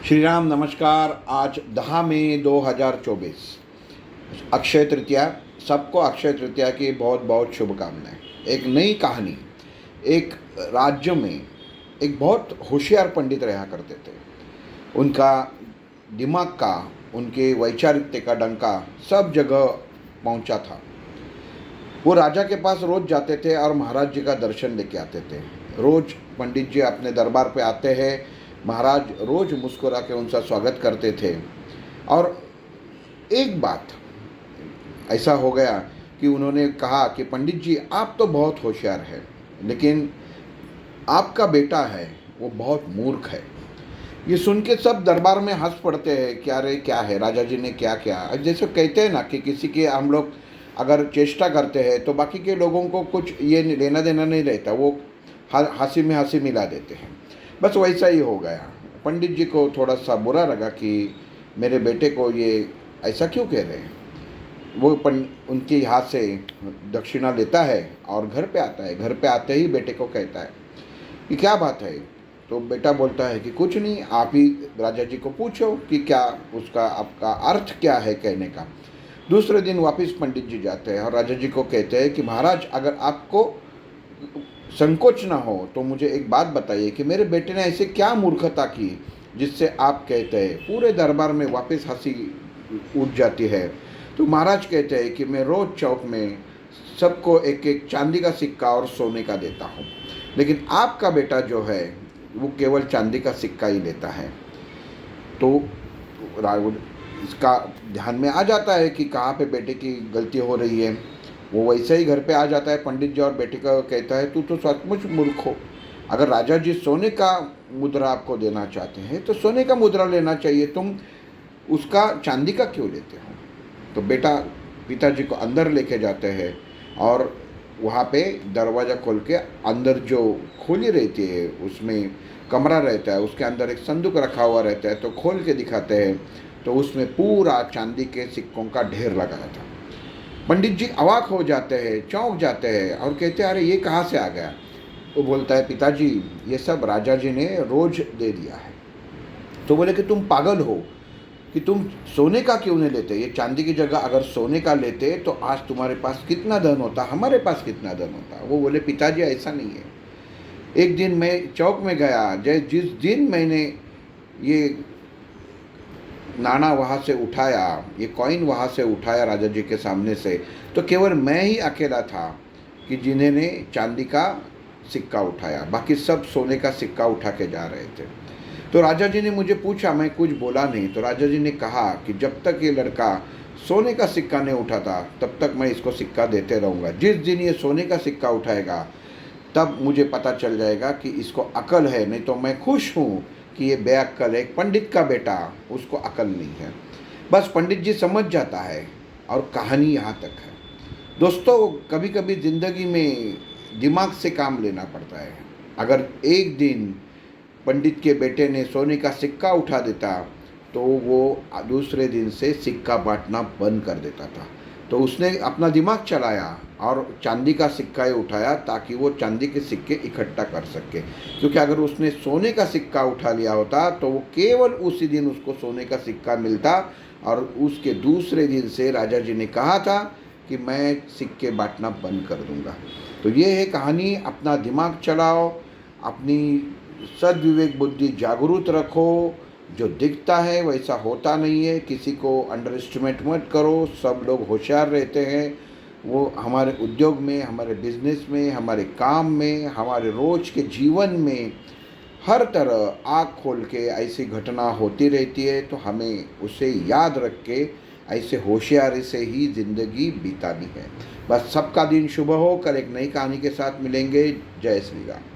श्री राम नमस्कार। आज 10 मई 2024 अक्षय तृतीया। सबको अक्षय तृतीया की बहुत बहुत शुभकामनाएं। एक नई कहानी। एक राज्य में एक बहुत होशियार पंडित रहा करते थे। उनका दिमाग का, उनके वैचारिकता का डंका सब जगह पहुंचा था। वो राजा के पास रोज जाते थे और महाराज जी का दर्शन लेके आते थे। रोज पंडित जी अपने दरबार पे आते हैं। महाराज रोज मुस्कुरा के उनका स्वागत करते थे। और एक बात ऐसा हो गया कि उन्होंने कहा कि पंडित जी, आप तो बहुत होशियार हैं, लेकिन आपका बेटा है वो बहुत मूर्ख है। ये सुन के सब दरबार में हंस पड़ते हैं कि अरे क्या है, राजा जी ने क्या किया। जैसे कहते हैं ना कि किसी के हम लोग अगर चेष्टा करते हैं तो बाकी के लोगों को कुछ ये लेना देना नहीं रहता, वो हंसी में हंसी मिला देते हैं। बस वैसा ही हो गया। पंडित जी को थोड़ा सा बुरा लगा कि मेरे बेटे को ये ऐसा क्यों कह रहे हैं। वो उनके हाथ से दक्षिणा लेता है और घर पे आता है। घर पे आते ही बेटे को कहता है कि क्या बात है। तो बेटा बोलता है कि कुछ नहीं, आप ही राजा जी को पूछो कि क्या उसका आपका अर्थ क्या है कहने का। दूसरे दिन वापस पंडित जी जाते हैं और राजा जी को कहते हैं कि महाराज, अगर आपको संकोच ना हो तो मुझे एक बात बताइए कि मेरे बेटे ने ऐसे क्या मूर्खता की जिससे आप कहते हैं। पूरे दरबार में वापस हंसी उठ जाती है। तो महाराज कहते हैं कि मैं रोज़ चौक में सबको एक एक चांदी का सिक्का और सोने का देता हूँ, लेकिन आपका बेटा जो है वो केवल चांदी का सिक्का ही लेता है। तो इसका ध्यान में आ जाता है कि कहाँ पे बेटे की गलती हो रही है। वो वैसे ही घर पे आ जाता है पंडित जी और बेटे का कहता है, तू तो सचमुच मूर्ख हो। अगर राजा जी सोने का मुद्रा आपको देना चाहते हैं तो सोने का मुद्रा लेना चाहिए, तुम उसका चांदी का क्यों लेते हो। तो बेटा पिताजी को अंदर लेके जाते हैं और वहाँ पे दरवाज़ा खोल के अंदर जो खोली रहती है उसमें कमरा रहता है, उसके अंदर एक संदूक रखा हुआ रहता है। तो खोल के दिखाते हैं तो उसमें पूरा चांदी के सिक्कों का ढेर लगा था। पंडित जी अवाक हो जाते हैं, चौंक जाते हैं और कहते हैं, अरे ये कहाँ से आ गया। वो बोलता है, पिताजी ये सब राजा जी ने रोज दे दिया है। तो बोले कि तुम पागल हो कि तुम सोने का क्यों नहीं लेते। ये चांदी की जगह अगर सोने का लेते तो आज तुम्हारे पास कितना धन होता, हमारे पास कितना धन होता। वो बोले, पिताजी ऐसा नहीं है। एक दिन मैं चौक में गया, जिस दिन मैंने ये नाना वहाँ से उठाया, ये कॉइन वहाँ से उठाया राजा जी के सामने से, तो केवल मैं ही अकेला था कि जिन्होंने चांदी का सिक्का उठाया, बाकी सब सोने का सिक्का उठा के जा रहे थे। तो राजा जी ने मुझे पूछा, मैं कुछ बोला नहीं। तो राजा जी ने कहा कि जब तक ये लड़का सोने का सिक्का नहीं उठाता तब तक मैं इसको सिक्का देते रहूँगा। जिस दिन ये सोने का सिक्का उठाएगा तब मुझे पता चल जाएगा कि इसको अकल है, नहीं तो मैं खुश हूँ कि ये बेअक्ल है। एक पंडित का बेटा, उसको अकल नहीं है। बस पंडित जी समझ जाता है और कहानी यहाँ तक है। दोस्तों, कभी कभी ज़िंदगी में दिमाग से काम लेना पड़ता है। अगर एक दिन पंडित के बेटे ने सोने का सिक्का उठा देता तो वो दूसरे दिन से सिक्का बांटना बंद कर देता था। तो उसने अपना दिमाग चलाया और चांदी का सिक्का ही उठाया ताकि वो चांदी के सिक्के इकट्ठा कर सके। क्योंकि अगर उसने सोने का सिक्का उठा लिया होता तो वो केवल उसी दिन उसको सोने का सिक्का मिलता और उसके दूसरे दिन से राजा जी ने कहा था कि मैं सिक्के बांटना बंद कर दूंगा। तो ये है कहानी। अपना दिमाग चलाओ, अपनी सद्विवेक बुद्धि जागरूक रखो। जो दिखता है वैसा होता नहीं है। किसी को अंडर एस्टिमेट मत करो। सब लोग होशियार रहते हैं। वो हमारे उद्योग में, हमारे बिजनेस में, हमारे काम में, हमारे रोज के जीवन में हर तरह आँख खोल के ऐसी घटना होती रहती है। तो हमें उसे याद रख के ऐसे होशियारी से ही ज़िंदगी बितानी है। बस सबका दिन शुभ हो। कल एक नई कहानी के साथ मिलेंगे। जय श्री राम।